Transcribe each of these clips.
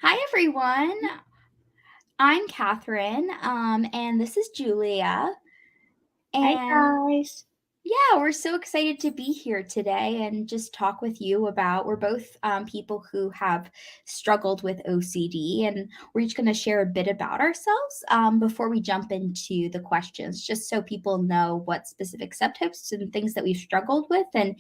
Hi, everyone. I'm Kathryn, and this is Julia. Hi And guys. yeah, we're so excited to be here today and just talk with you about. We're both people who have struggled with OCD, and we're each going to share a bit about ourselves before we jump into the questions, just so people know what specific subtypes and things that we've struggled with. And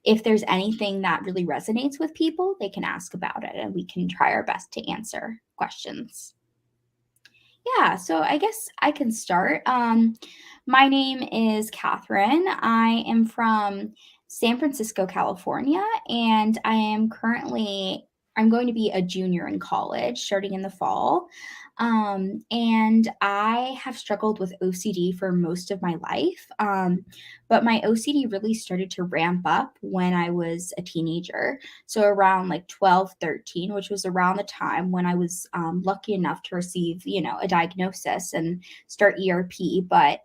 if there's anything that really resonates with people, they can ask about it, and we can try our best to answer questions. Yeah, so I guess I can start. My name is Kathryn. I am from San Francisco, California, and I'm going to be a junior in college starting in the fall. And I have struggled with OCD for most of my life. But my OCD really started to ramp up when I was a teenager. So around like 12, 13, which was around the time when I was lucky enough to receive, a diagnosis and start ERP. But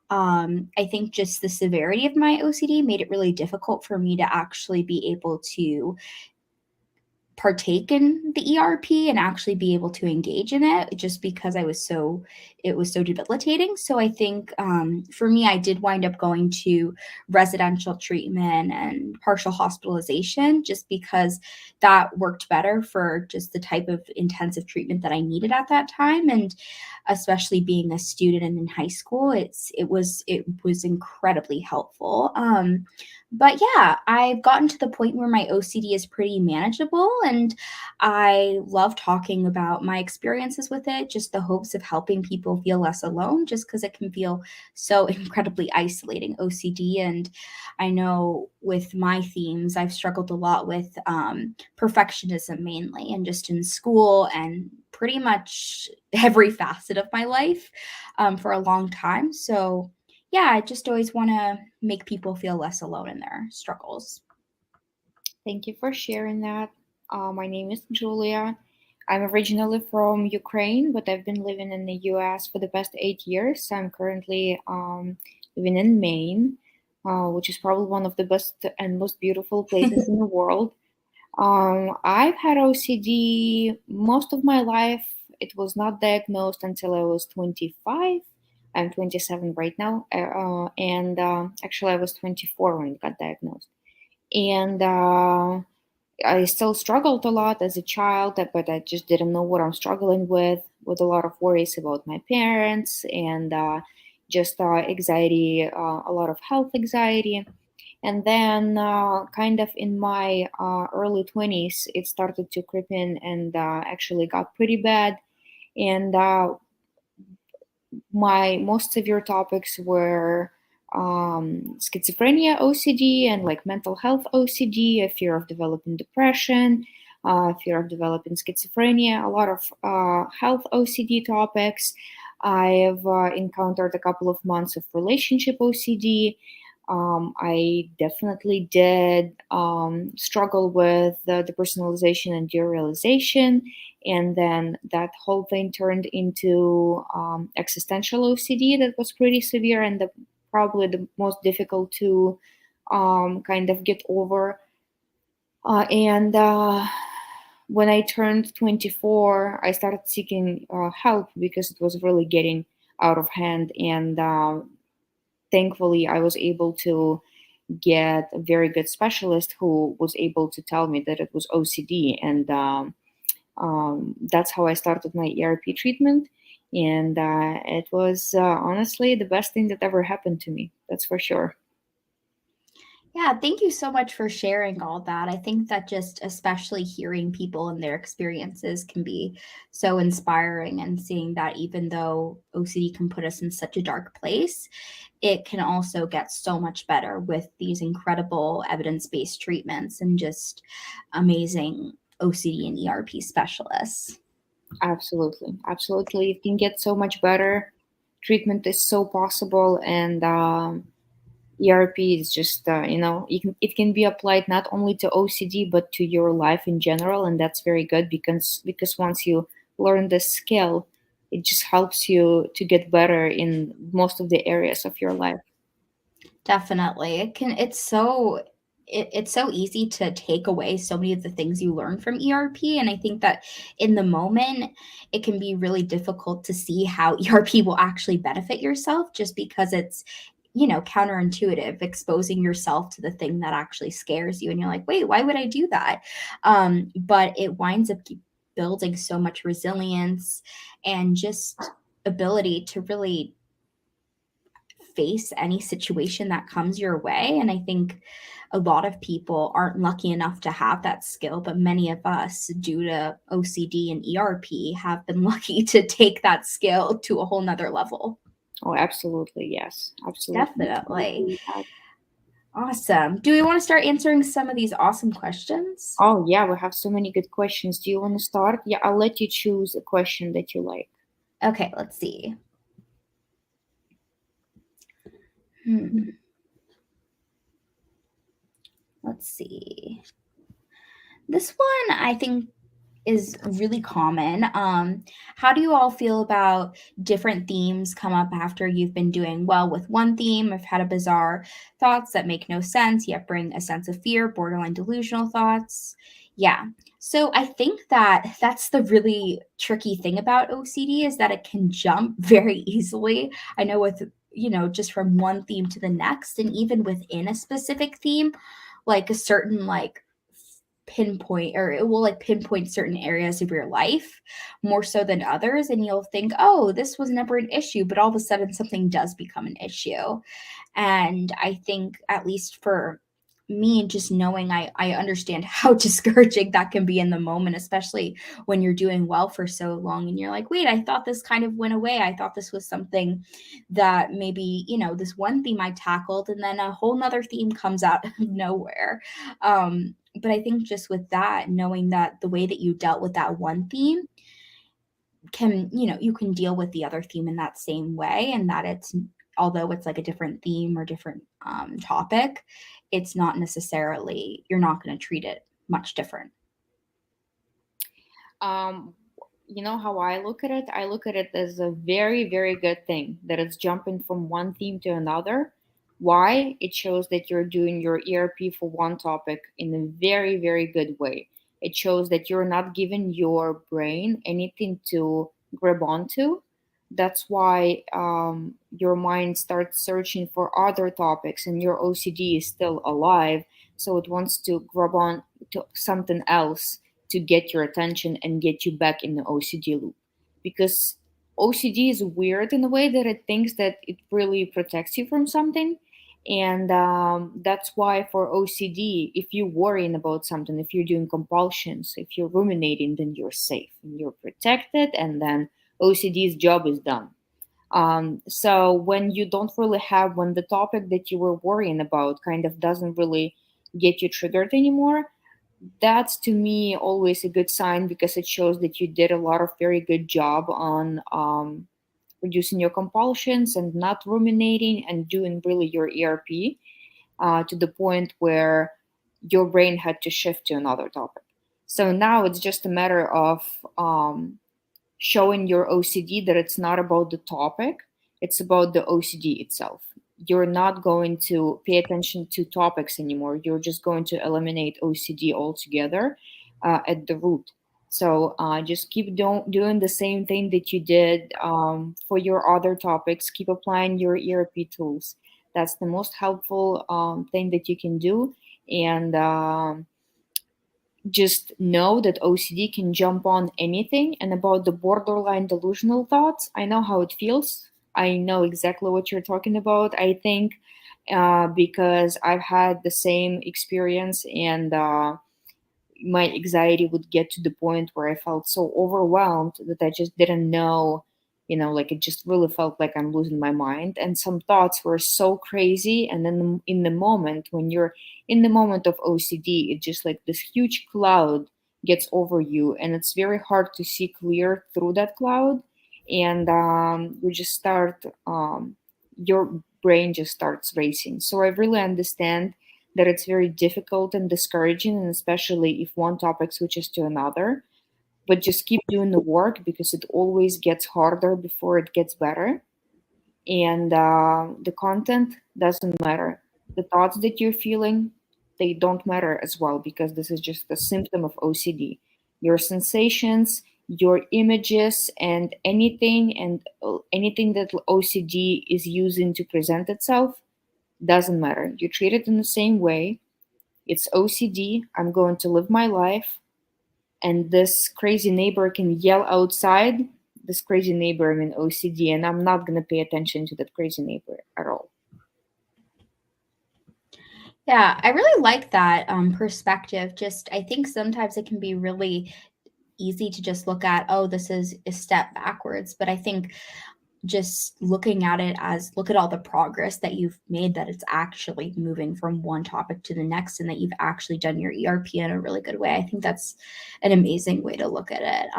I think just the severity of my OCD made it really difficult for me to actually be able to partake in the ERP and actually be able to engage in it just because it was so debilitating. So I think for me, I did wind up going to residential treatment and partial hospitalization just because that worked better for just the type of intensive treatment that I needed at that time. And especially being a student and in high school, it was incredibly helpful. But yeah, I've gotten to the point where my OCD is pretty manageable, and I love talking about my experiences with it, just the hopes of helping people feel less alone, just because it can feel so incredibly isolating, OCD. And I know with my themes, I've struggled a lot with perfectionism mainly, and just in school and pretty much every facet of my life for a long time. So, yeah, I just always want to make people feel less alone in their struggles. Thank you for sharing that. My name is Julia. I'm originally from Ukraine, but I've been living in the US for the past 8 years. I'm currently living in Maine, which is probably one of the best and most beautiful places in the world. I've had OCD most of my life. It was not diagnosed until I was 25. I'm 27 right now, and actually, I was 24 when it got diagnosed. And I still struggled a lot as a child, but I just didn't know what I'm struggling with a lot of worries about my parents and just anxiety, a lot of health anxiety. And then, kind of in my early 20s, it started to creep in and actually got pretty bad. And my most severe topics were schizophrenia OCD and like mental health OCD, a fear of developing depression, fear of developing schizophrenia, a lot of health OCD topics. I've encountered a couple of months of relationship OCD. I definitely did struggle with the personalization and derealization, and then that whole thing turned into existential OCD that was pretty severe and probably the most difficult to kind of get over. And when I turned 24, I started seeking help because it was really getting out of hand. And thankfully, I was able to get a very good specialist who was able to tell me that it was OCD. And that's how I started my ERP treatment. And it was honestly the best thing that ever happened to me. That's for sure. Yeah, thank you so much for sharing all that. I think that just especially hearing people and their experiences can be so inspiring, and seeing that even though OCD can put us in such a dark place, it can also get so much better with these incredible evidence-based treatments and just amazing OCD and ERP specialists. Absolutely. Absolutely. It can get so much better. Treatment is so possible. And ERP is just, it can be applied not only to OCD, but to your life in general. And that's very good because once you learn this skill, it just helps you to get better in most of the areas of your life. Definitely. It's so it's so easy to take away so many of the things you learn from ERP. And I think that in the moment, it can be really difficult to see how ERP will actually benefit yourself just because it's, counterintuitive, exposing yourself to the thing that actually scares you. And you're like, wait, why would I do that? But it winds up building so much resilience and just ability to really face any situation that comes your way. And I think a lot of people aren't lucky enough to have that skill, but many of us, due to OCD and ERP, have been lucky to take that skill to a whole nother level. Oh, absolutely, yes, absolutely. I Definitely. agree with that. Awesome. Do we want to start answering some of these awesome questions? Oh, yeah, we have so many good questions. Do you want to start? Yeah, I'll let you choose a question that you like. Okay, let's see. Hmm. Let's see. This one I think is really common. How do you all feel about different themes come up after you've been doing well with one theme? I've had a bizarre thoughts that make no sense, yet bring a sense of fear, borderline delusional thoughts. Yeah. So I think that that's the really tricky thing about OCD is that it can jump very easily. I know with just from one theme to the next, and even within a specific theme, like a certain like pinpoint, or it will like pinpoint certain areas of your life more so than others, and you'll think, oh, this was never an issue, but all of a sudden something does become an issue. And I think, at least for me, just knowing, I understand how discouraging that can be in the moment, especially when you're doing well for so long and you're like, wait, I thought this kind of went away, I thought this was something that maybe, this one theme I tackled, and then a whole nother theme comes out of nowhere. But I think just with that, knowing that the way that you dealt with that one theme can, you can deal with the other theme in that same way, and that it's, although it's like a different theme or different topic, it's not necessarily, you're not going to treat it much different. Um, you know how I look at it? I look at it as a very, very good thing that it's jumping from one theme to another. Why? It shows that you're doing your ERP for one topic in a very, very good way. It shows that you're not giving your brain anything to grab onto. That's why your mind starts searching for other topics, and your OCD is still alive. So it wants to grab on to something else to get your attention and get you back in the OCD loop. Because OCD is weird in a way that it thinks that it really protects you from something. And that's why for OCD, if you're worrying about something, if you're doing compulsions, if you're ruminating, then you're safe and you're protected, and then OCD's job is done. So when you don't really have, when the topic that you were worrying about kind of doesn't really get you triggered anymore, that's to me always a good sign, because it shows that you did a lot of very good job on reducing your compulsions and not ruminating and doing really your ERP to the point where your brain had to shift to another topic. So now it's just a matter of showing your OCD that it's not about the topic, it's about the OCD itself. You're not going to pay attention to topics anymore. You're just going to eliminate OCD altogether at the root. So just keep doing the same thing that you did for your other topics. Keep applying your ERP tools. That's the most helpful thing that you can do. And just know that OCD can jump on anything. And about the borderline delusional thoughts, I know how it feels. I know exactly what you're talking about. I think because I've had the same experience, and my anxiety would get to the point where I felt so overwhelmed that I just didn't know, like it just really felt like I'm losing my mind. And some thoughts were so crazy. And then in the moment, when you're in the moment of OCD, it just like this huge cloud gets over you, and it's very hard to see clear through that cloud. And you just start, your brain just starts racing. So I really understand that it's very difficult and discouraging, and especially if one topic switches to another. But just keep doing the work, because it always gets harder before it gets better. And the content doesn't matter. The thoughts that you're feeling, they don't matter as well, because this is just a symptom of OCD. Your sensations, your images, and anything that OCD is using to present itself doesn't matter. You treat it in the same way. It's OCD. I'm going to live my life, and this crazy neighbor can yell outside. This crazy neighbor, I mean OCD, and I'm not going to pay attention to that crazy neighbor at all. Yeah, I really like that perspective. Just, I think sometimes it can be really easy to just look at, oh, this is a step backwards. But I think just looking at it as, look at all the progress that you've made, that it's actually moving from one topic to the next, and that you've actually done your ERP in a really good way. I think that's an amazing way to look at it.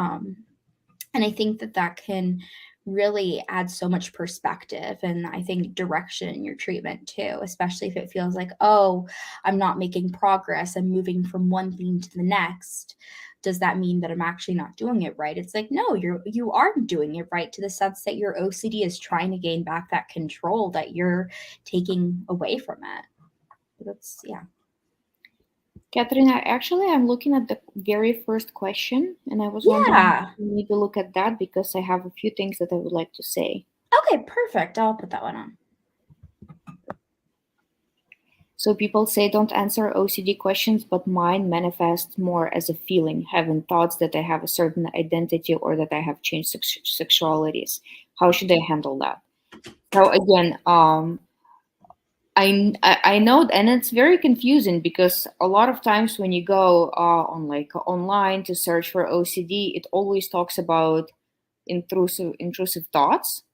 And I think that that can really add so much perspective, and I think direction in your treatment too, especially if it feels like, oh, I'm not making progress, I'm moving from one theme to the next. Does that mean that I'm actually not doing it right? It's like, no, you are doing it right, to the sense that your OCD is trying to gain back that control that you're taking away from it. That's, yeah. Kathryn, I'm looking at the very first question, and I was wondering if Yeah. we need to look at that because I have a few things that I would like to say. Okay, perfect. I'll put that one on. So people say don't answer OCD questions, but mine manifests more as a feeling, having thoughts that I have a certain identity or that I have changed sexualities. How should I handle that? So again, I know, and it's very confusing because a lot of times when you go on like online to search for OCD, it always talks about intrusive thoughts.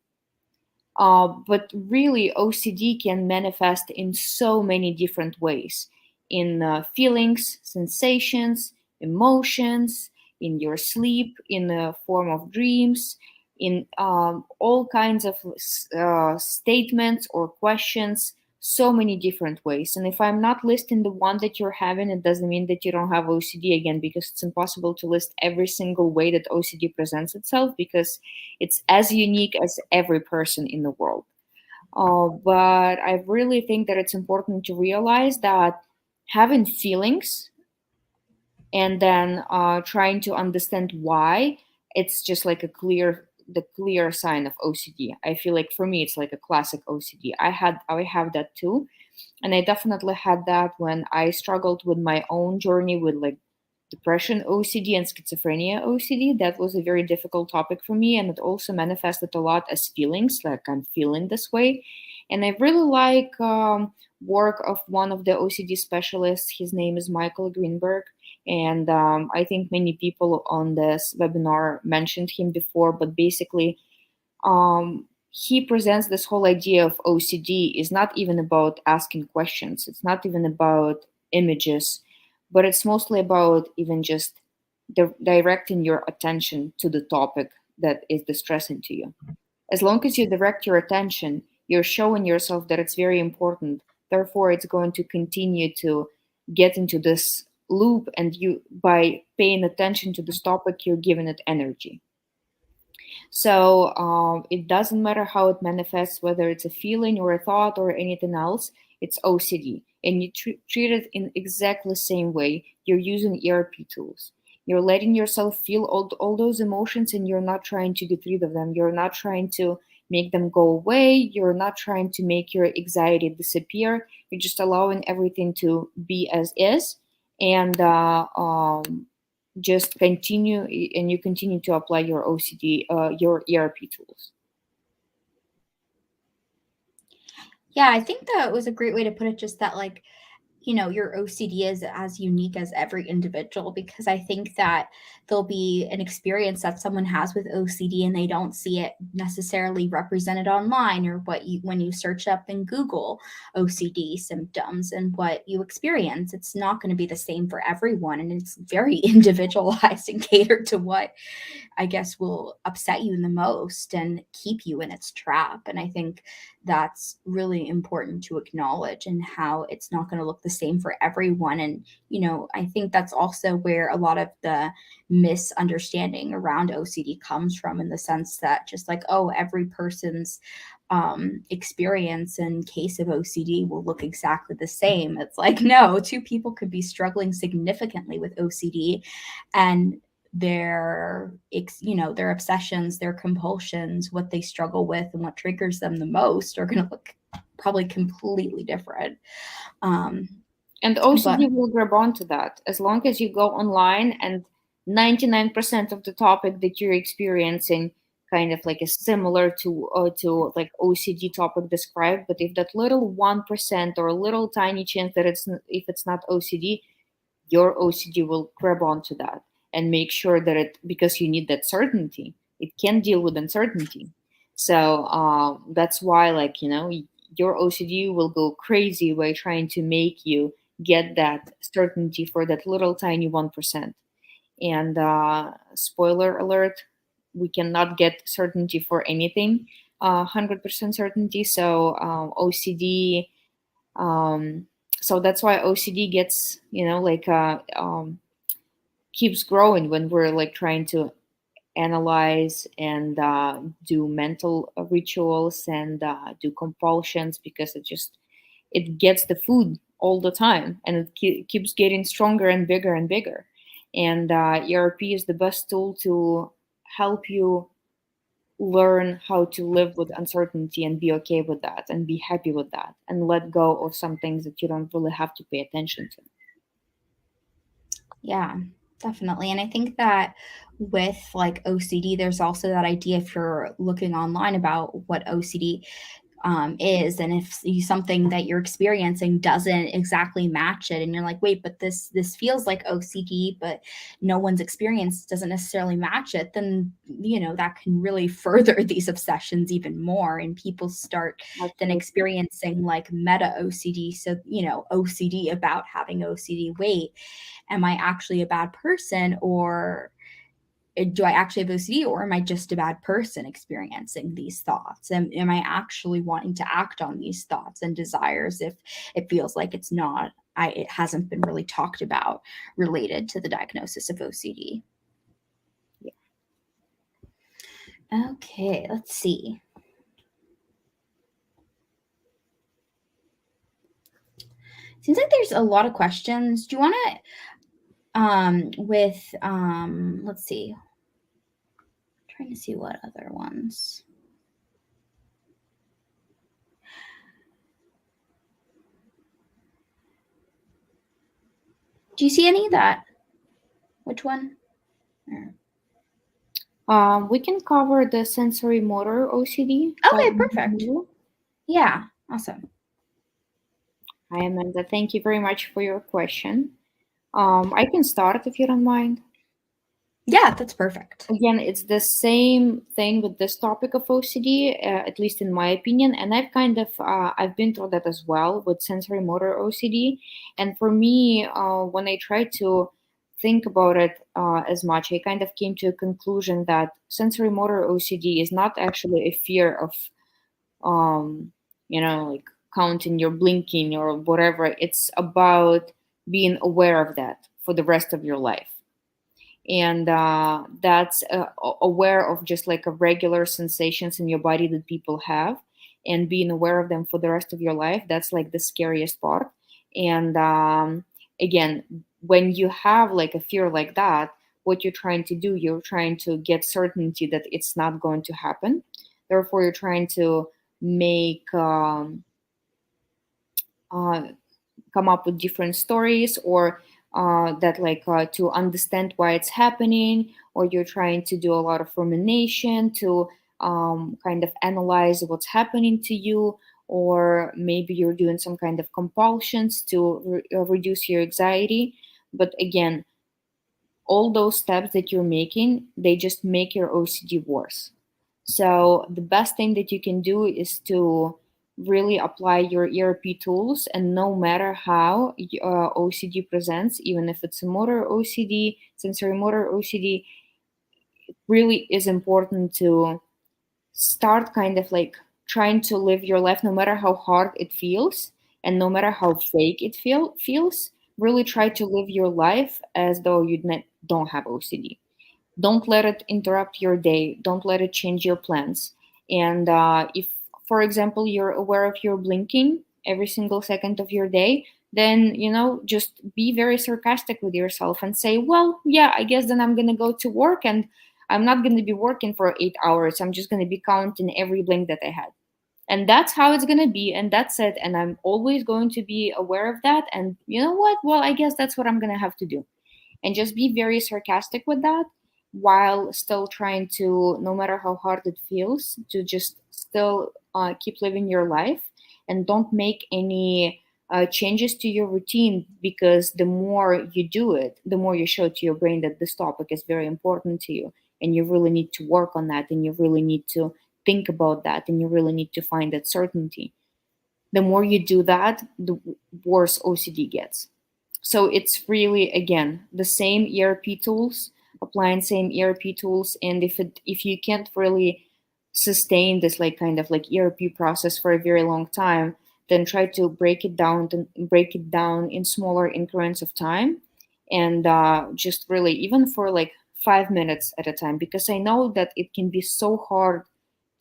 But really, OCD can manifest in so many different ways, in feelings, sensations, emotions, in your sleep, in the form of dreams, in all kinds of statements or questions, so many different ways. And if I'm not listing the one that you're having, it doesn't mean that you don't have OCD again, because it's impossible to list every single way that OCD presents itself, because it's as unique as every person in the world. But I really think that it's important to realize that having feelings and then trying to understand why, it's just like the clear sign of OCD. I feel like for me it's like a classic OCD. I have that too, and I definitely had that when I struggled with my own journey with like depression OCD and schizophrenia OCD. That was a very difficult topic for me, and it also manifested a lot as feelings, like I'm feeling this way. And I really like work of one of the OCD specialists. His name is Michael Greenberg, and I think many people on this webinar mentioned him before. But basically, he presents this whole idea of OCD is not even about asking questions. It's not even about images, but it's mostly about even just directing your attention to the topic that is distressing to you. As long as you direct your attention, you're showing yourself that it's very important. Therefore, it's going to continue to get into this loop, and you, by paying attention to this topic, you're giving it energy. So it doesn't matter how it manifests, whether it's a feeling or a thought or anything else, it's OCD. And you treat it in exactly the same way. You're using ERP tools. You're letting yourself feel all those emotions, and you're not trying to get rid of them. You're not trying to make them go away. You're not trying to make your anxiety disappear. You're just allowing everything to be as is. And just continue, and you continue to apply your OCD, your ERP tools. Yeah, I think that was a great way to put it, just that, like, your OCD is as unique as every individual, because I think that there'll be an experience that someone has with OCD and they don't see it necessarily represented online, or when you search up in Google OCD symptoms and what you experience, it's not going to be the same for everyone, and it's very individualized and catered to what I guess will upset you the most and keep you in its trap. And I think that's really important to acknowledge, and how it's not going to look the the same for everyone. And, I think that's also where a lot of the misunderstanding around OCD comes from, in the sense that just like, oh, every person's experience and case of OCD will look exactly the same. It's like, no, two people could be struggling significantly with OCD, and their obsessions, their compulsions, what they struggle with and what triggers them the most are going to look probably completely different. And But OCD will grab onto that as long as you go online and 99% of the topic that you're experiencing kind of like is similar to like OCD topic described. But if that little 1% or a little tiny chance that if it's not OCD, your OCD will grab onto that and make sure that because you need that certainty, it can deal with uncertainty. So that's why, like, your OCD will go crazy by trying to make you get that certainty for that little tiny 1%. And spoiler alert, we cannot get certainty for anything, 100% certainty. So OCD, so that's why OCD gets, keeps growing when we're like trying to analyze and do mental rituals and do compulsions, because it gets the food all the time, and it keeps getting stronger and bigger and bigger. And ERP is the best tool to help you learn how to live with uncertainty and be okay with that and be happy with that and let go of some things that you don't really have to pay attention to. yeah, definitely. And I think that with like OCD, there's also that idea, if you're looking online about what OCD is, and if something that you're experiencing doesn't exactly match it, and you're like, wait, but this feels like OCD, but no one's experience doesn't necessarily match it, then that can really further these obsessions even more, and people start then Absolutely. experiencing like meta OCD. So OCD about having OCD. Wait, am I actually a bad person, or do I actually have OCD, or am I just a bad person experiencing these thoughts? And am I actually wanting to act on these thoughts and desires if it feels like it hasn't been really talked about related to the diagnosis of OCD? Yeah. Okay, let's see. Seems like there's a lot of questions. Do you want to let's see. Trying to see what other ones. Do you see any of that? Which one? We can cover the sensory motor OCD. Okay, perfect. Yeah, awesome. Hi, Amanda. Thank you very much for your question. I can start if you don't mind. Yeah, that's perfect. Again, it's the same thing with this topic of OCD, at least in my opinion. And I've been through that as well with sensory motor OCD. And for me, when I try to think about it as much, I kind of came to a conclusion that sensory motor OCD is not actually a fear of, like counting your blinking or whatever. It's about being aware of that for the rest of your life. And that's aware of just like a regular sensations in your body that people have, and being aware of them for the rest of your life. That's like the scariest part. And again, when you have like a fear like that, what you're trying to do, you're trying to get certainty that it's not going to happen. Therefore, you're trying to make come up with different stories, or to understand why it's happening, or you're trying to do a lot of rumination to kind of analyze what's happening to you, or maybe you're doing some kind of compulsions to reduce your anxiety. But again, all those steps that you're making, they just make your OCD worse. So the best thing that you can do is to really apply your ERP tools, and no matter how OCD presents, even if it's a motor OCD, sensory motor OCD, it really is important to start kind of like trying to live your life no matter how hard it feels, And no matter how fake it feels, really try to live your life as though you don't have OCD. Don't let it interrupt your day. Don't let it change your plans. And if, for example, you're aware of your blinking every single second of your day, then, just be very sarcastic with yourself and say, well, yeah, I guess then I'm going to go to work, and I'm not going to be working for 8 hours. I'm just going to be counting every blink that I had. And that's how it's going to be. And that's it. And I'm always going to be aware of that. And you know what? Well, I guess that's what I'm going to have to do, and just be very sarcastic with that, while still trying to, no matter how hard it feels, to just still keep living your life, and don't make any changes to your routine, because the more you do it, the more you show to your brain that this topic is very important to you, and you really need to work on that, and you really need to think about that, and you really need to find that certainty. The more you do that, the worse OCD gets. So it's really, again, the same ERP tools, applying same ERP tools. And if you can't really sustain this like kind of like ERP process for a very long time, then try to break it down in smaller increments of time, and just really, even for like 5 minutes at a time, because I know that it can be so hard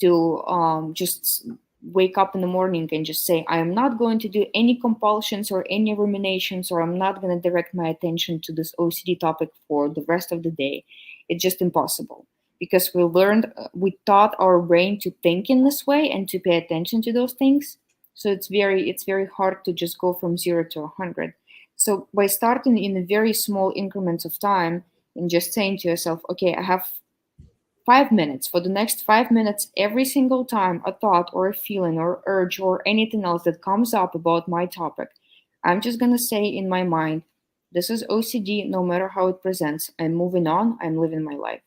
to just wake up in the morning and just say, I am not going to do any compulsions or any ruminations, or I'm not going to direct my attention to this OCD topic for the rest of the day. It's just impossible, because we taught our brain to think in this way and to pay attention to those things. So it's very hard to just go from 0 to 100. So by starting in very small increments of time, and just saying to yourself, okay, I have 5 minutes. For the next 5 minutes, every single time a thought or a feeling or urge or anything else that comes up about my topic, I'm just going to say in my mind, this is OCD, no matter how it presents. I'm moving on, I'm living my life.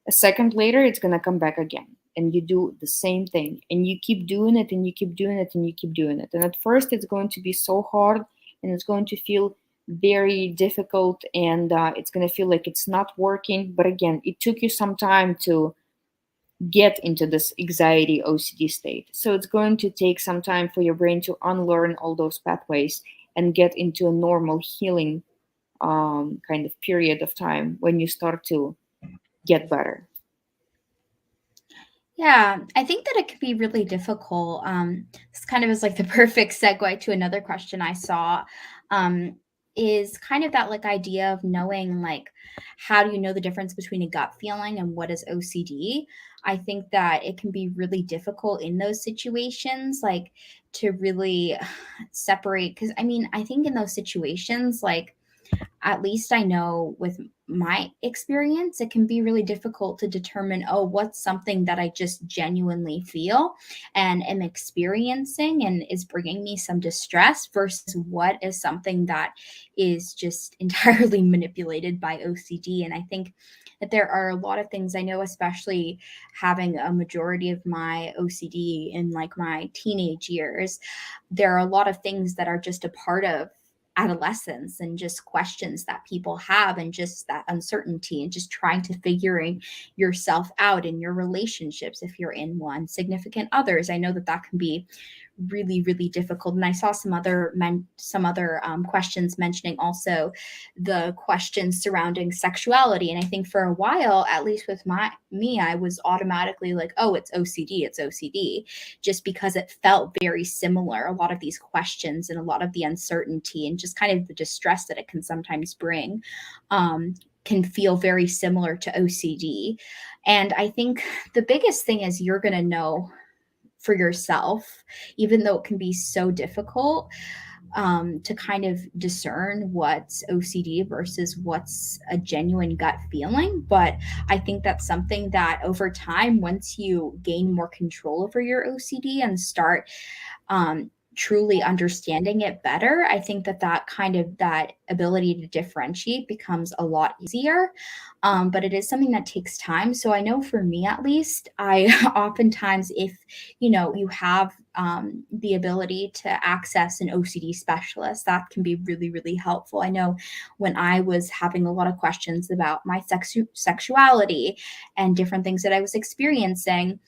A second later, it's going to come back again. And you do the same thing. And you keep doing it, and you keep doing it, and you keep doing it. And at first, it's going to be so hard, and it's going to feel very difficult, and it's going to feel like it's not working. But again, it took you some time to get into this anxiety OCD state. So it's going to take some time for your brain to unlearn all those pathways and get into a normal healing kind of period of time when you start to get better. Yeah, I think that it can be really difficult. This kind of is like the perfect segue to another question I saw. Um, is kind of that like idea of knowing like how do you know the difference between a gut feeling and what is OCD? I think that it can be really difficult in those situations, like to really separate. Because I mean, I think in those situations, like at least I know with my experience, it can be really difficult to determine, oh, what's something that I just genuinely feel and am experiencing and is bringing me some distress versus what is something that is just entirely manipulated by OCD. And I think that there are a lot of things I know, especially having a majority of my OCD in like my teenage years, there are a lot of things that are just a part of adolescence and just questions that people have and just that uncertainty and just trying to figuring yourself out in your relationships if you're in one, significant others. I know that that can be really really difficult, and I saw some other questions mentioning also the questions surrounding sexuality. And I think for a while, at least with me, I was automatically like, oh, it's OCD, just because it felt very similar. A lot of these questions and a lot of the uncertainty and just kind of the distress that it can sometimes bring can feel very similar to OCD. And I think the biggest thing is you're going to know for yourself, even though it can be so difficult to kind of discern what's OCD versus what's a genuine gut feeling. But I think that's something that over time, once you gain more control over your OCD and start truly understanding it better, I think that that kind of that ability to differentiate becomes a lot easier. But it is something that takes time. So I know for me at least, I oftentimes, if you have the ability to access an OCD specialist, that can be really really helpful. I know when I was having a lot of questions about my sexuality and different things that I was experiencing,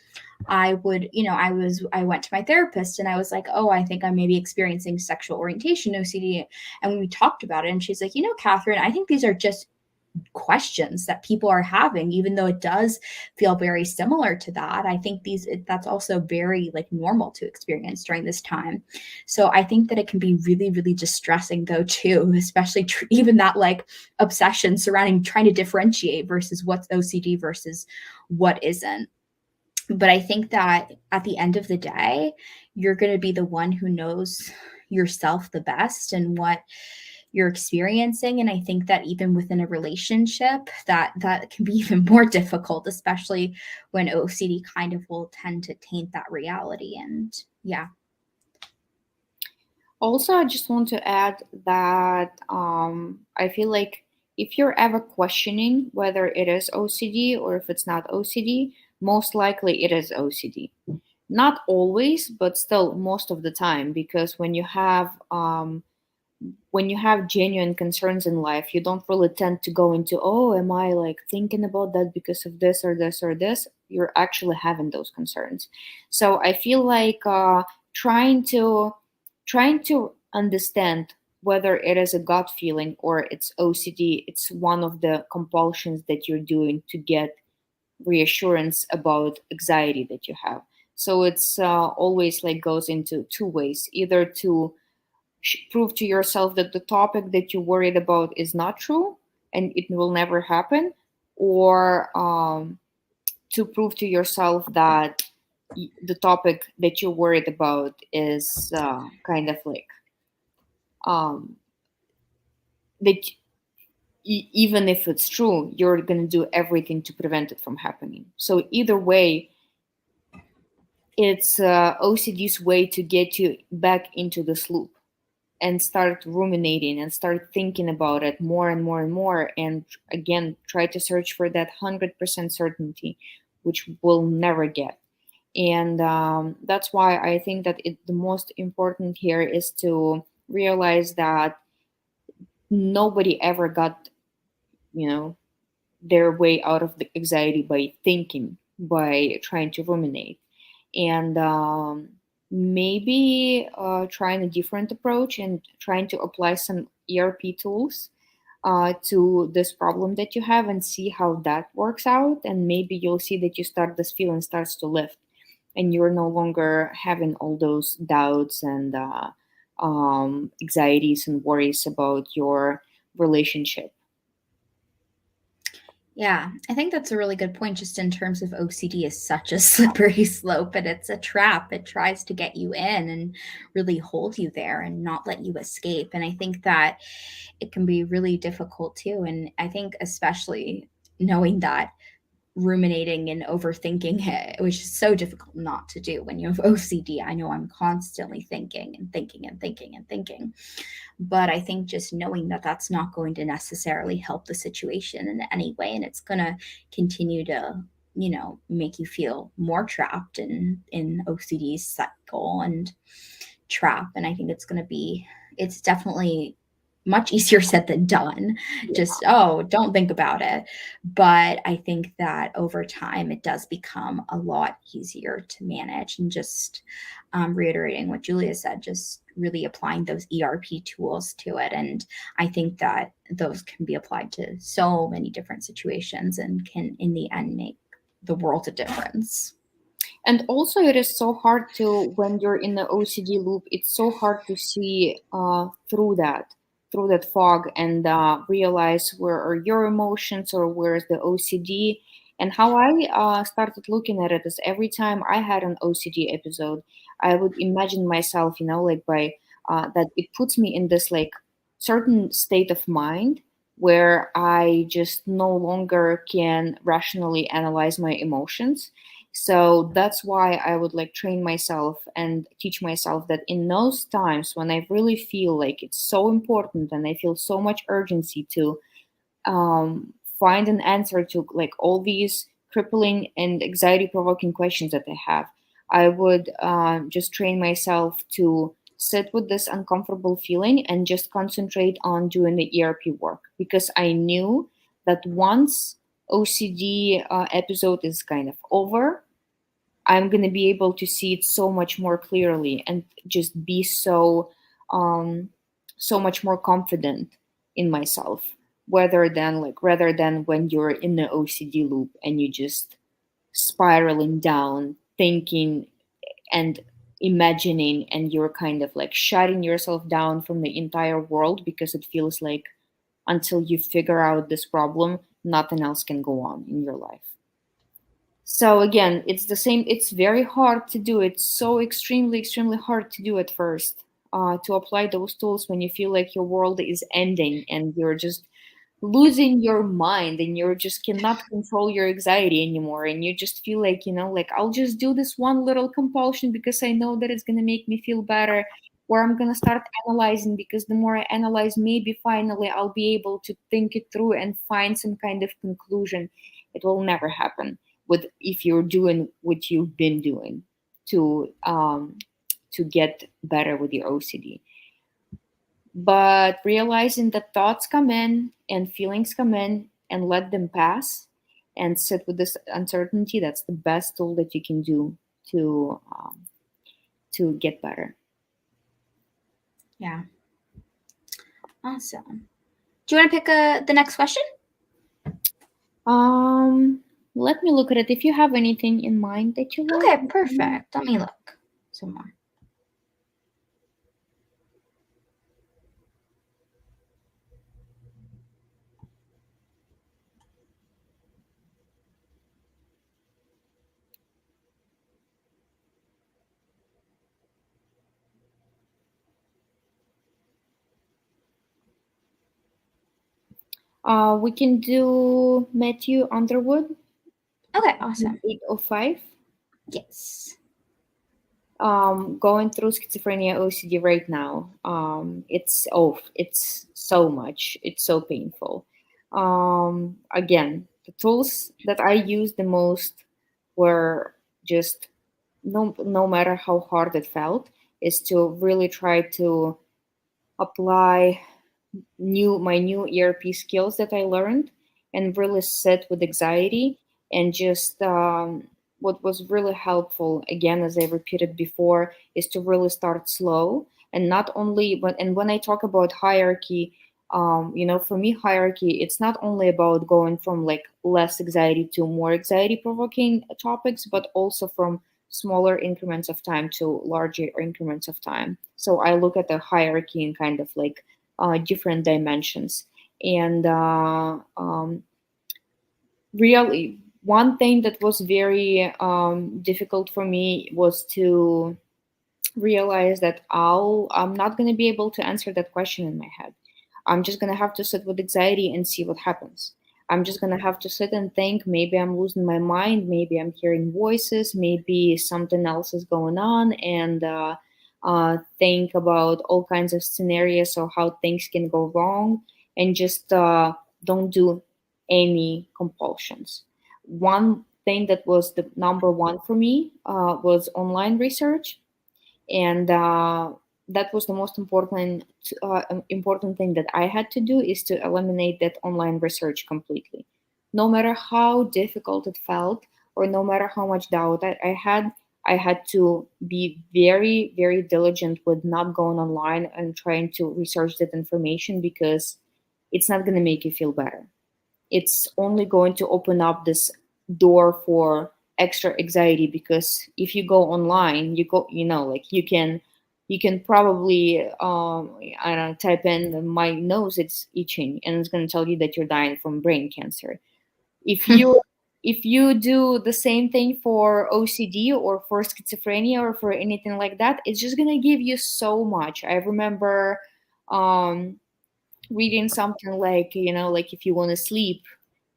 I would, I went to my therapist and I was like, oh, I think I may be experiencing sexual orientation OCD. And we talked about it, and she's like, Kathryn, I think these are just questions that people are having, even though it does feel very similar to that. I think that's also very like normal to experience during this time. So I think that it can be really, really distressing though too, especially even that like obsession surrounding trying to differentiate versus what's OCD versus what isn't. But I think that at the end of the day, you're going to be the one who knows yourself the best and what you're experiencing. And I think that even within a relationship, that can be even more difficult, especially when OCD kind of will tend to taint that reality. And yeah. Also, I just want to add that I feel like if you're ever questioning whether it is OCD or if it's not OCD, most likely it is OCD. Not always, but still most of the time, because when you have genuine concerns in life, you don't really tend to go into, oh, am I like thinking about that because of this or this or this? You're actually having those concerns. So I feel like trying to understand whether it is a gut feeling or it's OCD, it's one of the compulsions that you're doing to get reassurance about anxiety that you have. So it's always like goes into two ways, either to prove to yourself that the topic that you're worried about is not true and it will never happen, or to prove to yourself that the topic that you're worried about is kind of like um, that even if it's true, you're going to do everything to prevent it from happening. So either way, it's OCD's way to get you back into this loop and start ruminating and start thinking about it more and more and more, and again try to search for that 100% certainty, which we'll never get. And that's why I think that the most important here is to realize that nobody ever got, you know, their way out of the anxiety by thinking, by trying to ruminate. And maybe trying a different approach and trying to apply some ERP tools to this problem that you have and see how that works out. And maybe you'll see that this feeling starts to lift and you're no longer having all those doubts and anxieties and worries about your relationship. Yeah, I think that's a really good point, just in terms of OCD is such a slippery slope, and it's a trap. It tries to get you in and really hold you there and not let you escape. And I think that it can be really difficult too. And I think, especially knowing that ruminating and overthinking it, which is so difficult not to do when you have OCD. I know I'm constantly thinking and thinking and thinking and thinking. But I think just knowing that that's not going to necessarily help the situation in any way, and it's going to continue to, make you feel more trapped in OCD's cycle and trap. And I think it's definitely much easier said than done. Just, oh, don't think about it. But I think that over time, it does become a lot easier to manage. And just reiterating what Julia said, just really applying those ERP tools to it. And I think that those can be applied to so many different situations and can, in the end, make the world a difference. And also, it is so hard to, when you're in the OCD loop, it's so hard to see through that fog, and realize where are your emotions or where is the OCD. And how I started looking at it is every time I had an OCD episode, I would imagine myself, like by that it puts me in this like certain state of mind where I just no longer can rationally analyze my emotions. So that's why I would like train myself and teach myself that in those times when I really feel like it's so important and I feel so much urgency to find an answer to like all these crippling and anxiety provoking questions that I have, I would just train myself to sit with this uncomfortable feeling and just concentrate on doing the ERP work, because I knew that once OCD episode is kind of over, I'm going to be able to see it so much more clearly and just be um, so much more confident in myself, rather than when you're in the OCD loop and you just spiraling down, thinking and imagining, and you're kind of like shutting yourself down from the entire world because it feels like until you figure out this problem, nothing else can go on in your life. So again, it's the same. It's very hard to do. It's so extremely hard to do at first. To apply those tools when you feel like your world is ending and you're just losing your mind and you just cannot control your anxiety anymore, and you just feel like, like, I'll just do this one little compulsion because I know that it's going to make me feel better, or I'm going to start analyzing because the more I analyze, maybe finally I'll be able to think it through and find some kind of conclusion. It will never happen with if you're doing what you've been doing to get better with your OCD. But realizing that thoughts come in and feelings come in and let them pass and sit with this uncertainty, that's the best tool that you can do to get better. Yeah. Awesome. Do you want to pick the next question? Let me look at it. If you have anything in mind that you like. Okay, perfect. Let me look some more. We can do Matthew Underwood, Okay, awesome. 805. Yes. Going through schizophrenia OCD right now. It's so much. It's so painful. Again, the tools that I used the most were just, no matter how hard it felt, is to really try to apply my new ERP skills that I learned and really sit with anxiety and just what was really helpful, again, as I repeated before, is to really start slow. And not only when I talk about hierarchy, for me, hierarchy, it's not only about going from like less anxiety to more anxiety provoking topics, but also from smaller increments of time to larger increments of time. So I look at the hierarchy in kind of like different dimensions. And really, one thing that was very difficult for me was to realize that I'm not going to be able to answer that question in my head. I'm just going to have to sit with anxiety and see what happens. I'm just going to have to sit and think, maybe I'm losing my mind, maybe I'm hearing voices, maybe something else is going on, and think about all kinds of scenarios or how things can go wrong, and just don't do any compulsions. One thing that was the number one for me was online research, and that was the most important thing that I had to do, is to eliminate that online research completely. No matter how difficult it felt, or no matter how much doubt I had to be very diligent with not going online and trying to research that information, because it's not going to make you feel better. It's only going to open up this door for extra anxiety, because if you go online, like you can probably I don't know, type in my nose it's itching, and it's going to tell you that you're dying from brain cancer. If you if you do the same thing for OCD or for schizophrenia or for anything like that, it's just going to give you so much. I remember um reading something like, like if you want to sleep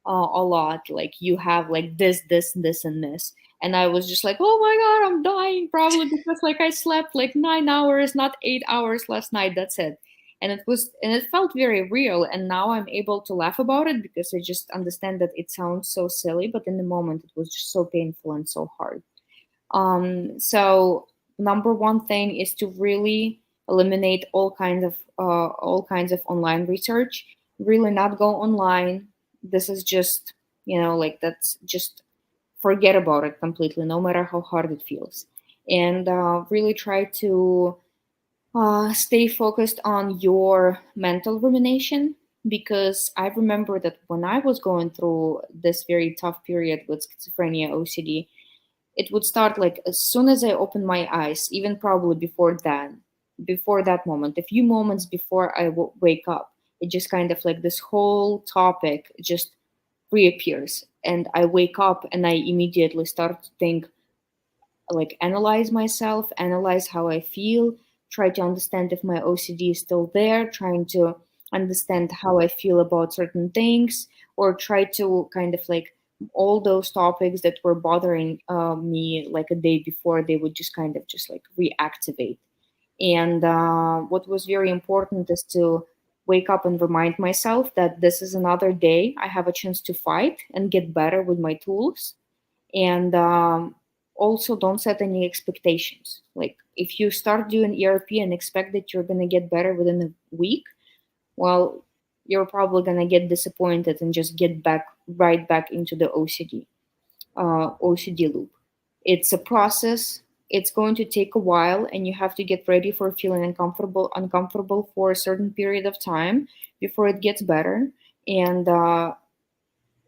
a lot, like you have like this and this. And I was just like, oh my God, I'm dying, probably because like I slept like 9 hours, not 8 hours last night. That's it. And it felt very real. And now I'm able to laugh about it because I just understand that it sounds so silly, but in the moment it was just so painful and so hard. So number one thing is to really eliminate all kinds of online research. Really not go online. This is just, like that's just forget about it completely, no matter how hard it feels, and really try to stay focused on your mental rumination. Because I remember that when I was going through this very tough period with schizophrenia, OCD, it would start like as soon as I opened my eyes, even probably before that moment, a few moments before I wake up, it just kind of like this whole topic just reappears. And I wake up and I immediately start to think, like analyze myself, analyze how I feel, try to understand if my OCD is still there, trying to understand how I feel about certain things, or try to kind of like all those topics that were bothering me like a day before, they would just kind of just like reactivate. And what was very important is to wake up and remind myself that this is another day. I have a chance to fight and get better with my tools. And also don't set any expectations. Like if you start doing ERP and expect that you're going to get better within a week, well, you're probably going to get disappointed and just get back right back into the OCD loop. It's a process. It's going to take a while, and you have to get ready for feeling uncomfortable for a certain period of time before it gets better. And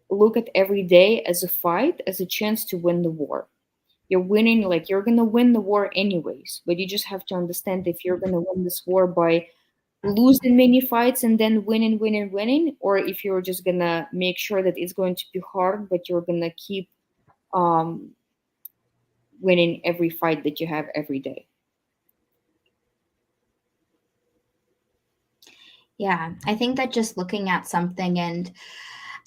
look at every day as a fight, as a chance to win the war. You're winning, like you're gonna win the war anyways, but you just have to understand if you're gonna win this war by losing many fights and then winning, or if you're just gonna make sure that it's going to be hard, but you're gonna keep um, winning every fight that you have every day. Yeah, I think that just looking at something, and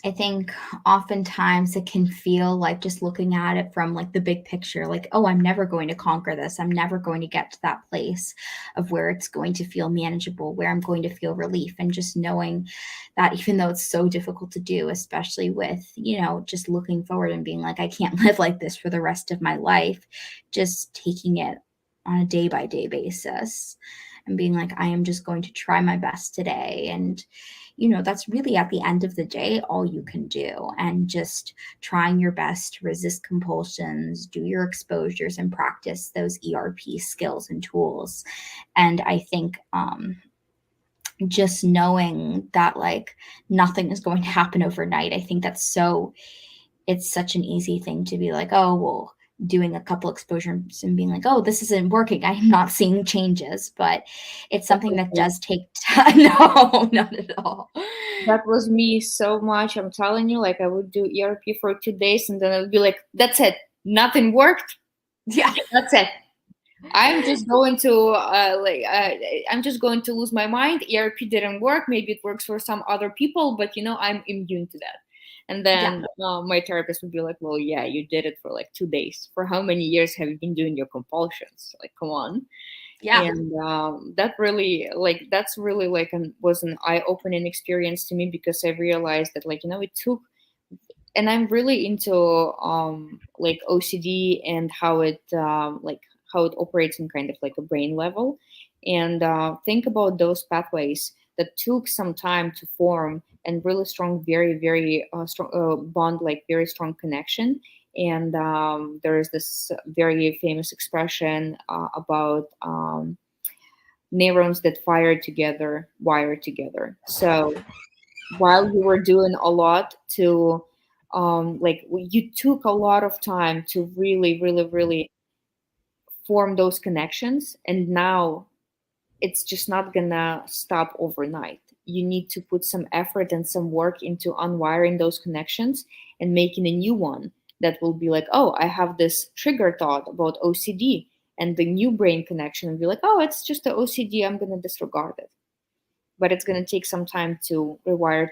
I think oftentimes it can feel like just looking at it from like the big picture, like, oh, I'm never going to conquer this. I'm never going to get to that place of where it's going to feel manageable, where I'm going to feel relief. And just knowing that even though it's so difficult to do, especially with, just looking forward and being like, I can't live like this for the rest of my life, just taking it on a day by day basis and being like, I am just going to try my best today. And that's really at the end of the day all you can do. And just trying your best to resist compulsions, do your exposures, and practice those ERP skills and tools. And I think just knowing that like nothing is going to happen overnight, I think it's such an easy thing to be like, oh, well, doing a couple exposures and being like, oh, this isn't working. I am not seeing changes, but it's something that does take time. No, not at all. That was me so much. I'm telling you, like I would do ERP for 2 days and then I would be like, that's it. Nothing worked. Yeah. That's it. I'm just going to I'm just going to lose my mind. ERP didn't work. Maybe it works for some other people, but I'm immune to that. And Yeah. then my therapist would be like, "Well, yeah, you did it for like 2 days. For how many years have you been doing your compulsions? Like, come on." Yeah. And that's really like was an eye-opening experience to me, because I realized that it took, and I'm really into like OCD and how it how it operates in kind of like a brain level, and think about those pathways that took some time to form, and really strong, very very strong bond, like very strong connection. And there is this very famous expression about neurons that fire together wire together. So while you were doing a lot to you took a lot of time to really really really form those connections, and now it's just not gonna stop overnight. You need to put some effort and some work into unwiring those connections and making a new one that will be like, oh, I have this trigger thought about OCD, and the new brain connection will be like, oh, it's just the OCD, I'm gonna disregard it. But it's going to take some time to rewire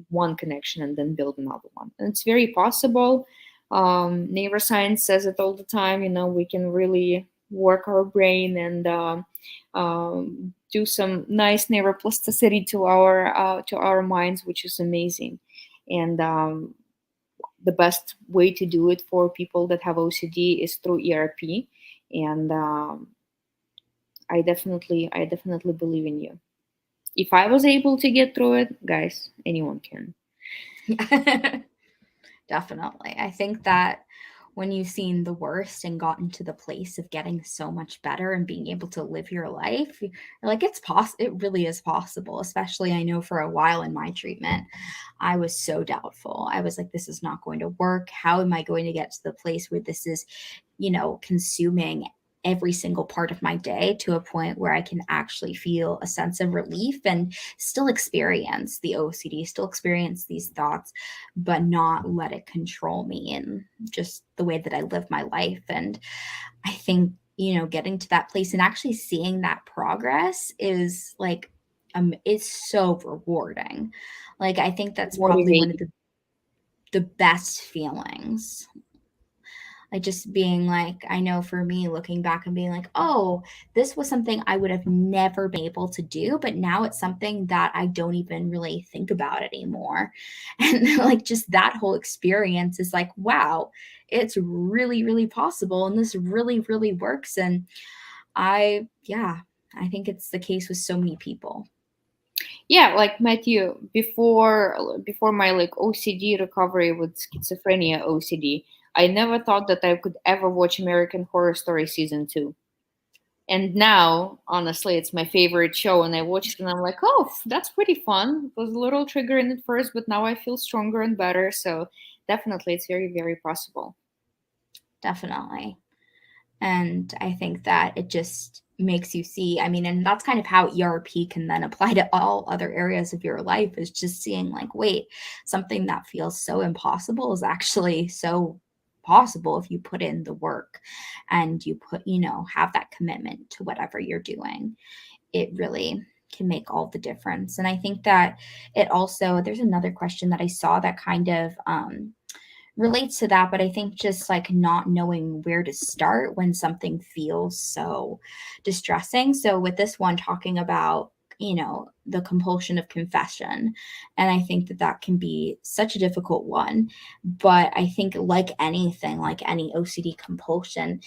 one connection and then build another one. And it's very possible. Neuroscience says it all the time. We can really work our brain and do some nice neuroplasticity to our minds, which is amazing. And the best way to do it for people that have OCD is through ERP. And I definitely believe in you. If I was able to get through it, guys, anyone can. Definitely. I think that when you've seen the worst and gotten to the place of getting so much better and being able to live your life, you're like, it really is possible. Especially, I know for a while in my treatment, I was so doubtful. I was like, this is not going to work. How am I going to get to the place where this is, consuming every single part of my day to a point where I can actually feel a sense of relief and still experience the OCD, still experience these thoughts, but not let it control me in just the way that I live my life. And I think, getting to that place and actually seeing that progress is like, it's so rewarding. Like, I think that's probably one of Motivating. the best feelings, like just being like, I know for me looking back and being like, oh, this was something I would have never been able to do, but now it's something that I don't even really think about anymore. And like just that whole experience is like, wow, it's really, really possible. And this really, really works. And yeah, I think it's the case with so many people. Yeah, like Matthew, before my like OCD recovery with schizophrenia OCD, I never thought that I could ever watch American Horror Story season 2. And now, honestly, it's my favorite show, and I watch it and I'm like, oh, that's pretty fun. It was a little triggering at first, but now I feel stronger and better. So definitely, it's very, very possible. Definitely. And I think that it just makes you see, I mean, and that's kind of how ERP can then apply to all other areas of your life, is just seeing like, wait, something that feels so impossible is actually so possible if you put in the work and you have that commitment to whatever you're doing. It really can make all the difference. And I think that it also, there's another question that I saw that kind of relates to that, but I think just like not knowing where to start when something feels so distressing. So with this one talking about, the compulsion of confession, and I think that that can be such a difficult one, but I think like anything, like any OCD compulsion,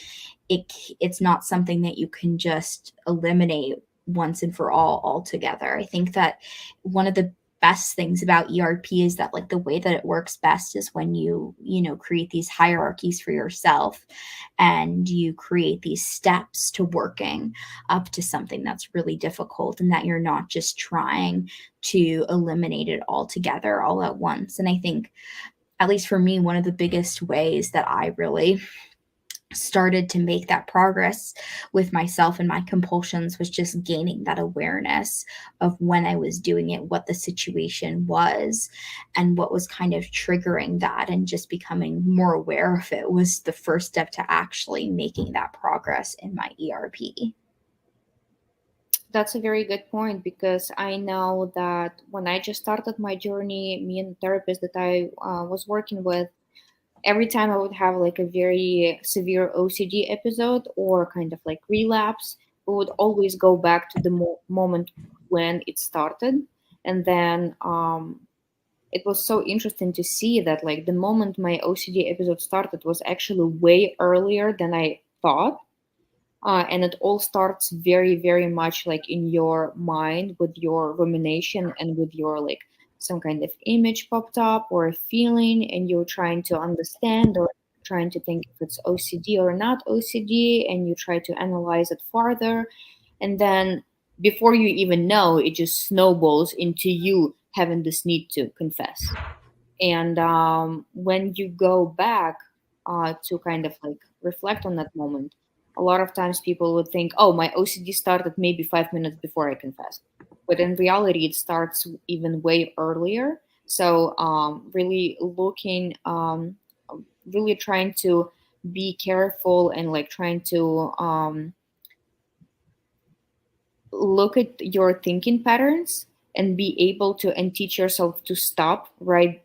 it's not something that you can just eliminate once and for all altogether. I think that one of the best things about ERP is that like the way that it works best is when you create these hierarchies for yourself and you create these steps to working up to something that's really difficult, and that you're not just trying to eliminate it altogether all at once. And I think, at least for me, one of the biggest ways that I really started to make that progress with myself and my compulsions was just gaining that awareness of when I was doing it, what the situation was, and what was kind of triggering that, and just becoming more aware of it was the first step to actually making that progress in my ERP. That's a very good point because I know that when I just started my journey, me and the therapist that I was working with, every time I would have like a very severe OCD episode or kind of like relapse, we would always go back to the moment when it started. And then it was so interesting to see that like the moment my OCD episode started was actually way earlier than I thought. And it all starts very, very much like in your mind with your rumination and with your like some kind of image popped up or a feeling, and you're trying to understand or trying to think if it's OCD or not OCD, and you try to analyze it further. And then before you even know, it just snowballs into you having this need to confess. And when you go back to kind of like reflect on that moment, a lot of times people would think, oh, my OCD started maybe 5 minutes before I confessed. But in reality, it starts even way earlier. So, really trying to be careful and like trying to look at your thinking patterns and be able to and teach yourself to stop right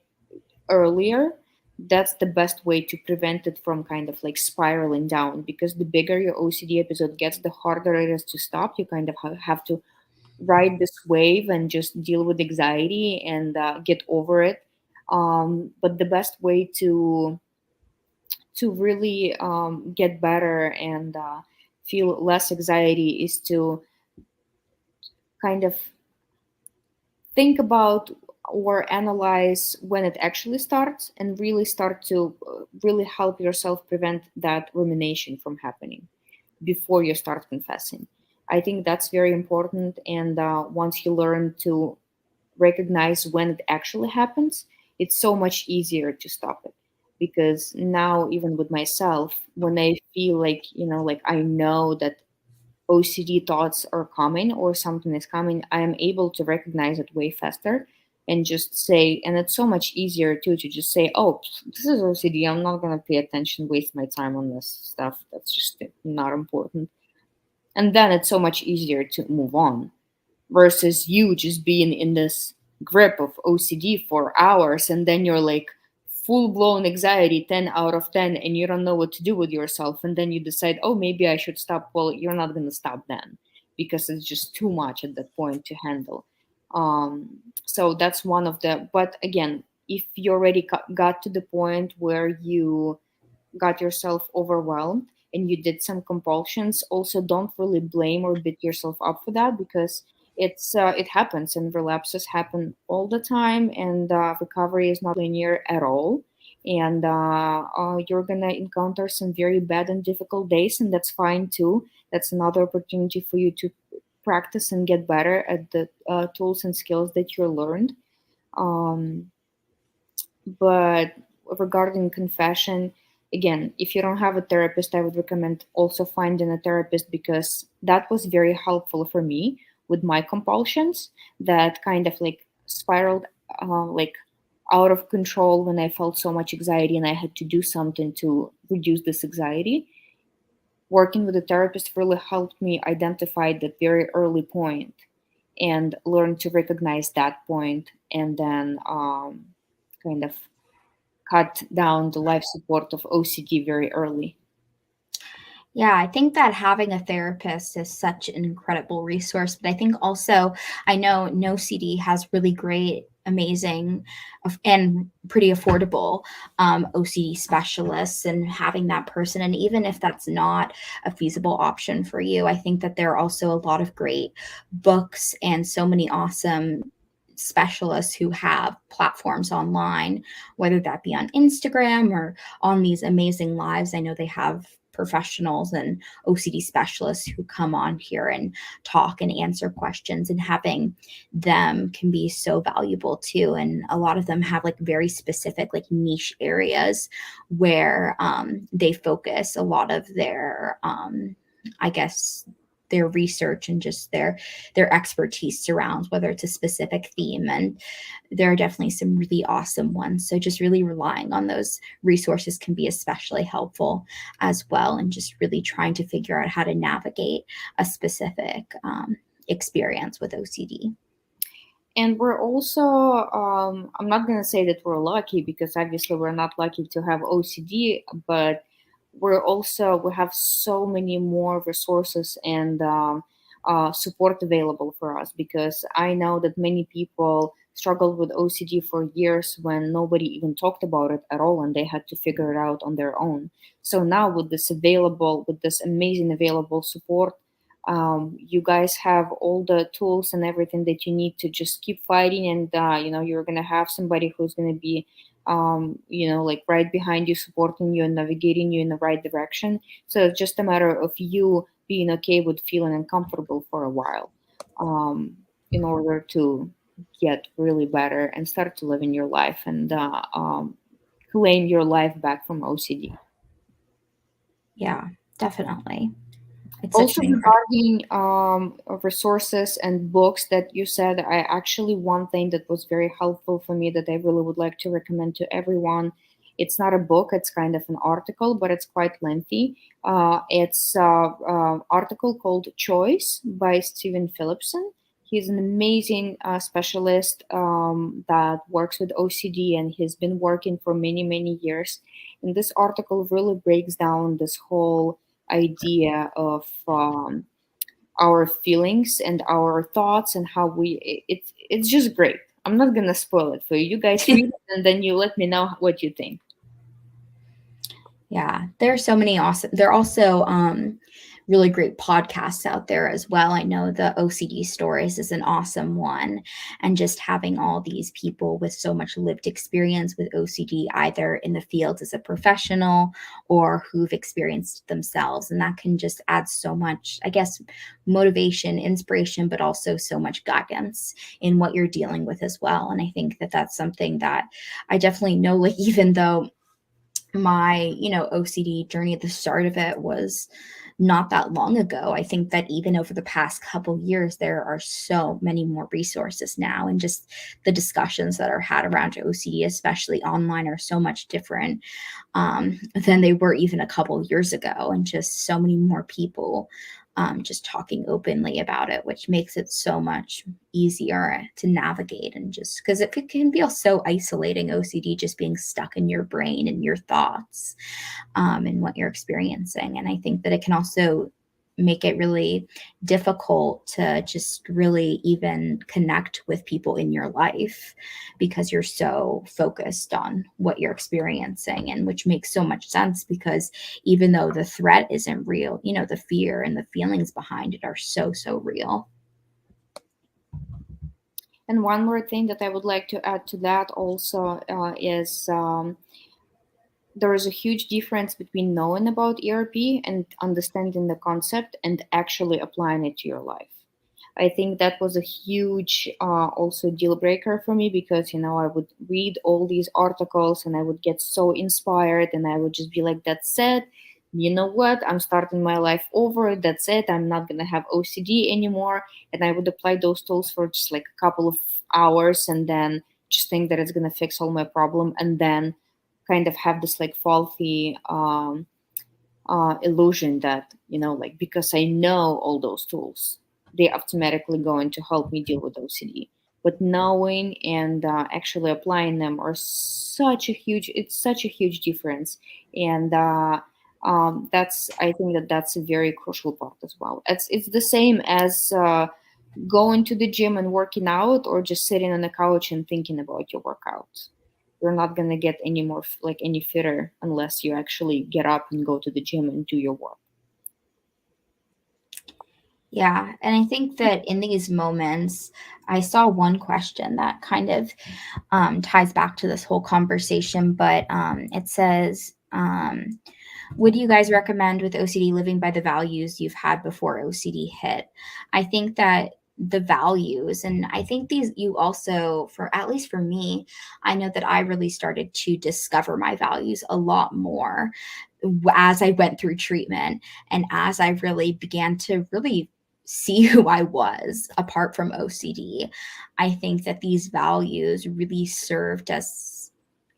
earlier. That's the best way to prevent it from kind of like spiraling down, because the bigger your OCD episode gets, the harder it is to stop. You kind of have to ride this wave and just deal with anxiety and get over it. But the best way to really get better and feel less anxiety is to kind of think about or analyze when it actually starts, and really start to really help yourself prevent that rumination from happening before you start confessing. I think that's very important. And once you learn to recognize when it actually happens, it's so much easier to stop it. Because now, even with myself, when I feel like, like I know that OCD thoughts are coming or something is coming, I am able to recognize it way faster and just say, and it's so much easier too to just say, oh, this is OCD. I'm not going to pay attention, waste my time on this stuff. That's just not important. And then it's so much easier to move on versus you just being in this grip of OCD for hours, and then you're like full blown anxiety 10 out of 10, and you don't know what to do with yourself. And then you decide, oh, maybe I should stop. Well, you're not going to stop then because it's just too much at that point to handle. So that's one of the, but again, if you already got to the point where you got yourself overwhelmed and you did some compulsions, also don't really blame or beat yourself up for that, because it happens, and relapses happen all the time, and recovery is not linear at all. And you're gonna encounter some very bad and difficult days, and that's fine too. That's another opportunity for you to practice and get better at the tools and skills that you learned. um, but regarding confession, again, if you don't have a therapist, I would recommend also finding a therapist, because that was very helpful for me with my compulsions that kind of like spiraled like out of control when I felt so much anxiety and I had to do something to reduce this anxiety. Working with a therapist really helped me identify that very early point and learn to recognize that point, and then kind of cut down the life support of OCD very early. Yeah, I think that having a therapist is such an incredible resource. But I think also, I know No CD has really great, amazing, and pretty affordable OCD specialists, and having that person. And even if that's not a feasible option for you, I think that there are also a lot of great books and so many awesome specialists who have platforms online, whether that be on Instagram or on these amazing lives. I know they have professionals and OCD specialists who come on here and talk and answer questions, and having them can be so valuable too. And a lot of them have like very specific, like niche areas where they focus a lot of their, I guess, their research and just their expertise surrounds, whether it's a specific theme. And there are definitely some really awesome ones, so just really relying on those resources can be especially helpful as well, and just really trying to figure out how to navigate a specific experience with OCD. And we're also, I'm not going to say that we're lucky, because obviously we're not lucky to have OCD, but we have so many more resources and support available for us, because I know that many people struggled with OCD for years when nobody even talked about it at all, and they had to figure it out on their own. So now with this amazing available support, you guys have all the tools and everything that you need to just keep fighting. And you're gonna have somebody who's gonna be like right behind you, supporting you and navigating you in the right direction. So it's just a matter of you being okay with feeling uncomfortable for a while, um, in order to get really better and start to live in your life and claim your life back from OCD. Yeah, definitely. It's such Also, an incredible. regarding resources and books that you said, I actually, one thing that was very helpful for me that I really would like to recommend to everyone. It's not a book; it's kind of an article, but it's quite lengthy. It's article called "Choice" by Stephen Phillipson. He's an amazing specialist that works with OCD, and he's been working for many, many years. And this article really breaks down this whole idea of our feelings and our thoughts and how it's just great. I'm not gonna spoil it for you. You guys read it and then you let me know what you think. Yeah, there are so many awesome. There are also really great podcasts out there as well. I know the OCD Stories is an awesome one. And just having all these people with so much lived experience with OCD, either in the field as a professional or who've experienced themselves. And that can just add so much, I guess, motivation, inspiration, but also so much guidance in what you're dealing with as well. And I think that that's something that I definitely know, like, even though my OCD journey at the start of it was not that long ago, I think that even over the past couple years there are so many more resources now, and just the discussions that are had around OCD, especially online, are so much different than they were even a couple years ago, and just so many more people just talking openly about it, which makes it so much easier to navigate. And just because it can feel so isolating, OCD just being stuck in your brain and your thoughts and what you're experiencing. And I think that it can also make it really difficult to just really even connect with people in your life because you're so focused on what you're experiencing, and which makes so much sense because even though the threat isn't real, the fear and the feelings behind it are so real. And one more thing that I would like to add to that also is there is a huge difference between knowing about ERP and understanding the concept and actually applying it to your life. I think that was a huge also deal breaker for me because I would read all these articles and I would get so inspired and I would just be like, that's it. You know what? I'm starting my life over. That's it. I'm not gonna have OCD anymore. And I would apply those tools for just like a couple of hours and then just think that it's gonna fix all my problem and then kind of have this like faulty illusion that like because I know all those tools they automatically going to help me deal with OCD. But knowing and actually applying them are it's such a huge difference. And that's I think that that's a very crucial part as well. It's the same as going to the gym and working out or just sitting on the couch and thinking about your workout. You're not going to get any more like any fitter unless you actually get up and go to the gym and do your work. Yeah, and I think that in these moments, I saw one question that kind of ties back to this whole conversation, but it says, would you guys recommend with OCD living by the values you've had before OCD hit? I think that the values, and I think these, you also, for at least for me, I know that I really started to discover my values a lot more as I went through treatment and as I really began to really see who I was apart from OCD. I think that these values really served as,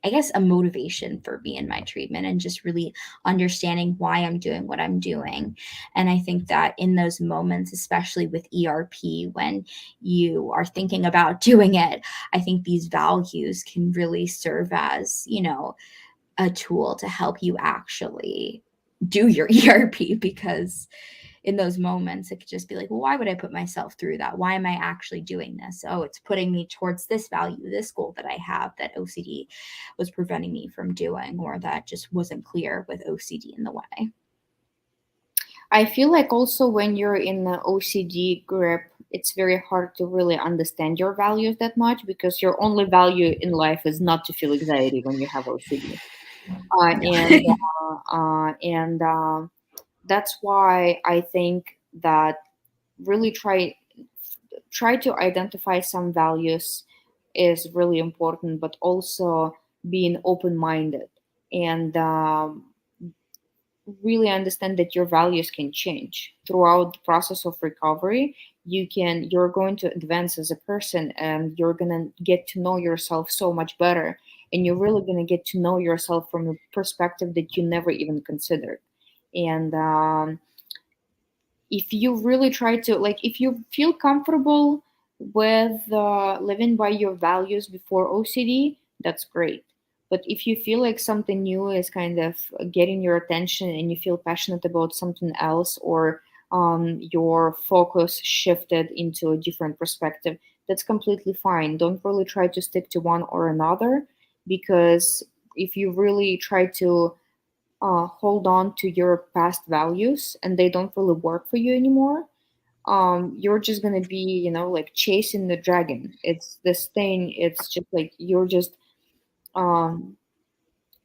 I guess, a motivation for me in my treatment and just really understanding why I'm doing what I'm doing. And I think that in those moments, especially with ERP, when you are thinking about doing it, I think these values can really serve as, a tool to help you actually do your ERP, because in those moments it could just be like, well, why would I put myself through that? Why am I actually doing this? Oh, it's putting me towards this value, this goal that I have that OCD was preventing me from doing, or that just wasn't clear with OCD in the way. I feel like also when you're in the OCD grip, it's very hard to really understand your values that much because your only value in life is not to feel anxiety when you have OCD. And Yeah. that's why I think that really try to identify some values is really important, but also being open minded and really understand that your values can change throughout the process of recovery. You're going to advance as a person and you're going to get to know yourself so much better, and you're really going to get to know yourself from a perspective that you never even considered. And if you really try to like if you feel comfortable with living by your values before OCD, that's great. But if you feel like something new is kind of getting your attention and you feel passionate about something else, or your focus shifted into a different perspective, that's completely fine. Don't really try to stick to one or another, because if you really try to hold on to your past values and they don't really work for you anymore, you're just gonna be, like chasing the dragon. It's this thing. It's just like um,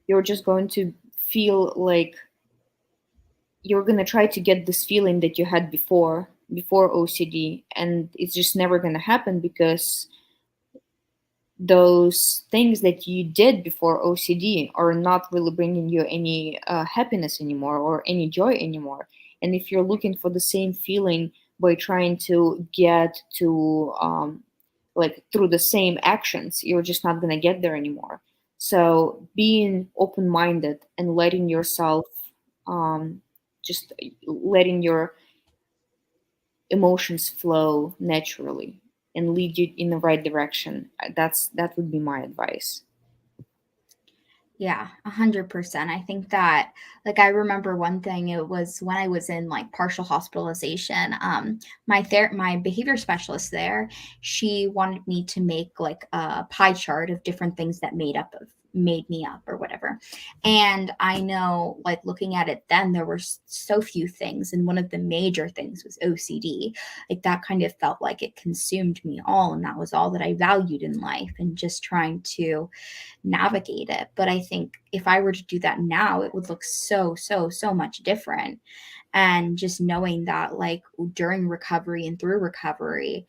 you're just going to feel like you're gonna try to get this feeling that you had before OCD, and it's just never gonna happen because those things that you did before OCD are not really bringing you any happiness anymore or any joy anymore. And if you're looking for the same feeling by trying to get to like through the same actions, you're just not going to get there anymore. So being open minded and letting yourself, just letting your emotions flow naturally and lead you in the right direction. That would be my advice. Yeah, 100%. I think that, like, I remember one thing, it was when I was in like partial hospitalization. My behavior specialist there, she wanted me to make like a pie chart of different things that made me up or whatever. And I know, like, looking at it then, there were so few things, and one of the major things was OCD. Like, that kind of felt like it consumed me all, and that was all that I valued in life, and just trying to navigate it. But I think if I were to do that now, it would look so, so, so much different. And just knowing that, like, during recovery and through recovery,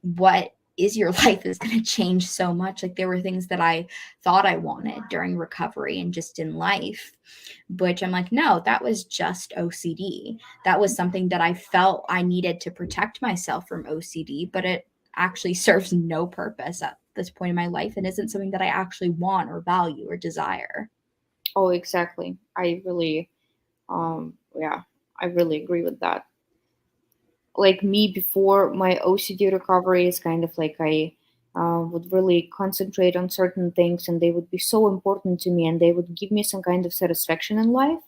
what is your life is going to change so much. Like, there were things that I thought I wanted during recovery and just in life, which I'm like, no, that was just OCD. That was something that I felt I needed to protect myself from OCD, but it actually serves no purpose at this point in my life and isn't something that I actually want or value or desire. Oh, exactly. Yeah, I really agree with that. Like me before my OCD recovery is kind of like I would really concentrate on certain things and they would be so important to me and they would give me some kind of satisfaction in life.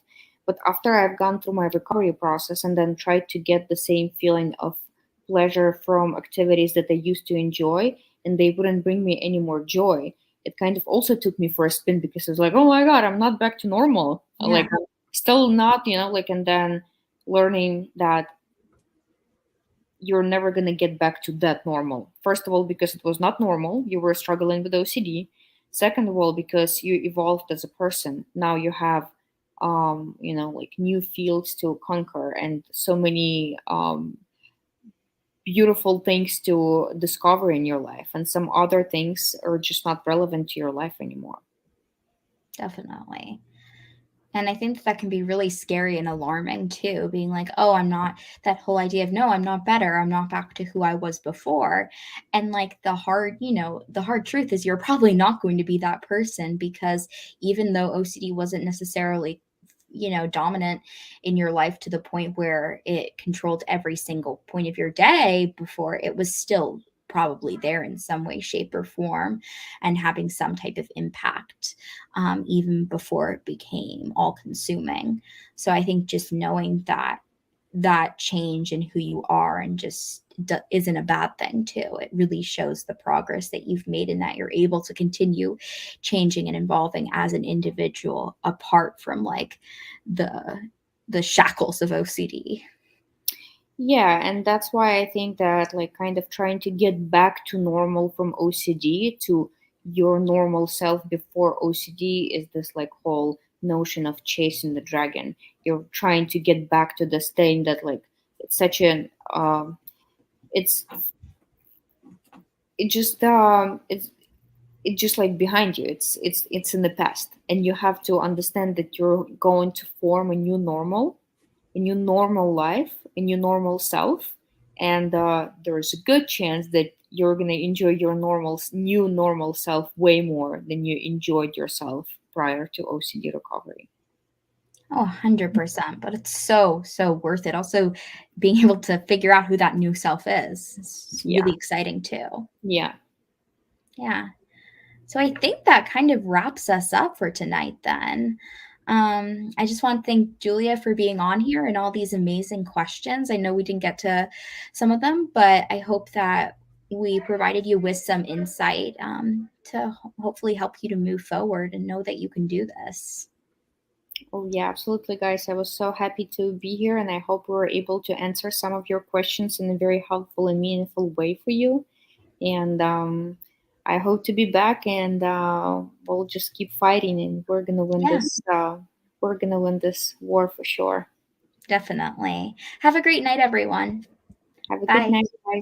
But after I've gone through my recovery process and then tried to get the same feeling of pleasure from activities that I used to enjoy and they wouldn't bring me any more joy, it kind of also took me for a spin because it's like, oh my God, I'm not back to normal. Yeah. Like, I'm still not, like, and then learning that you're never going to get back to that normal. First of all, because it was not normal, you were struggling with OCD. Second of all, because you evolved as a person. Now you have, like new fields to conquer and so many beautiful things to discover in your life. And some other things are just not relevant to your life anymore. Definitely. And I think that can be really scary and alarming too, being like, oh, I'm not, that whole idea of, no, I'm not better. I'm not back to who I was before. And like the hard truth is you're probably not going to be that person, because even though OCD wasn't necessarily, dominant in your life to the point where it controlled every single point of your day before, it was still probably there in some way, shape, or form, and having some type of impact, even before it became all consuming. So I think just knowing that change in who you are and just isn't a bad thing too. It really shows the progress that you've made and that you're able to continue changing and evolving as an individual apart from like the the shackles of OCD. Yeah, and that's why I think that like kind of trying to get back to normal from OCD to your normal self before OCD is this like whole notion of chasing the dragon. You're trying to get back to this thing that like it's such an it's it just it's just like behind you. It's in the past, and you have to understand that you're going to form a new normal life, a new normal self, and there's a good chance that you're gonna enjoy your new normal self way more than you enjoyed yourself prior to OCD recovery. Oh, 100%. But it's so, so worth it. Also, being able to figure out who that new self is. It's Yeah, really exciting too. yeah. Yeah. So I think that kind of wraps us up for tonight then. I just want to thank Julia for being on here and all these amazing questions. I know we didn't get to some of them, but I hope that we provided you with some insight, to hopefully help you to move forward and know that you can do this. Oh, yeah, absolutely, guys. I was so happy to be here, and I hope we were able to answer some of your questions in a very helpful and meaningful way for you. And I hope to be back, and we'll just keep fighting, and we're gonna win Yeah, this. We're gonna win this war for sure. definitely. Have a great night, everyone. Have a good Bye. night, guys.